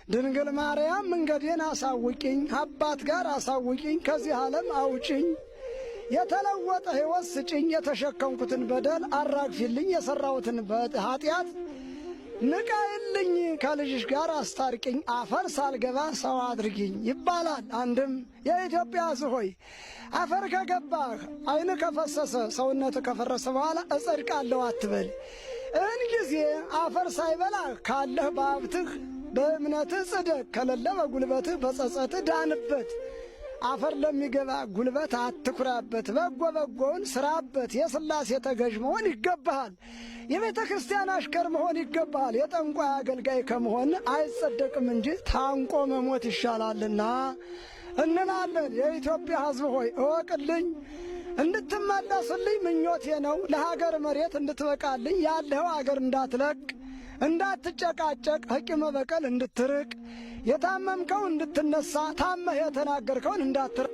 ድንግል ማርያም መንገዴን አሳውቂኝ፣ አባት ጋር አሳውቂኝ፣ ከዚህ ዓለም አውጪኝ፣ የተለወጠ ሕይወት ስጭኝ፣ የተሸከምኩትን በደል አራግፊልኝ፣ የሠራሁትን ኃጢአት ንቃይልኝ፣ ከልጅሽ ጋር አስታርቂኝ፣ አፈር ሳልገባ ሰው አድርጊኝ ይባላል። አንድም የኢትዮጵያ ሕዝብ ሆይ አፈር ከገባህ ዓይን ከፈሰሰ ሰውነት ከፈረሰ በኋላ እጸድቃለሁ አትበል። እን ጊዜ አፈር ሳይበላህ ካለህ በሀብትህ በእምነትህ ጽደቅ፣ ከሌለ በጉልበትህ በጸጸትህ ዳንበት። አፈር ለሚገባ ጉልበት አትኩራበት፣ በጎ በጎውን ስራበት። የሥላሴ ተገዥ መሆን ይገባሃል። የቤተ ክርስቲያን አሽከር መሆን ይገባሃል። የጠንቋይ አገልጋይ ከመሆን አይጸደቅም እንጂ ታንቆ መሞት ይሻላልና እንላለን። የኢትዮጵያ ሕዝብ ሆይ እወቅልኝ፣ እንድትመለስልኝ ምኞቴ ነው። ለሀገር መሬት እንድትበቃልኝ፣ ያለኸው አገር እንዳትለቅ፣ እንዳትጨቃጨቅ፣ ሕቂመ በቀል እንድትርቅ፣ የታመምከው እንድትነሳ፣ ታመህ የተናገርከውን እንዳትረቅ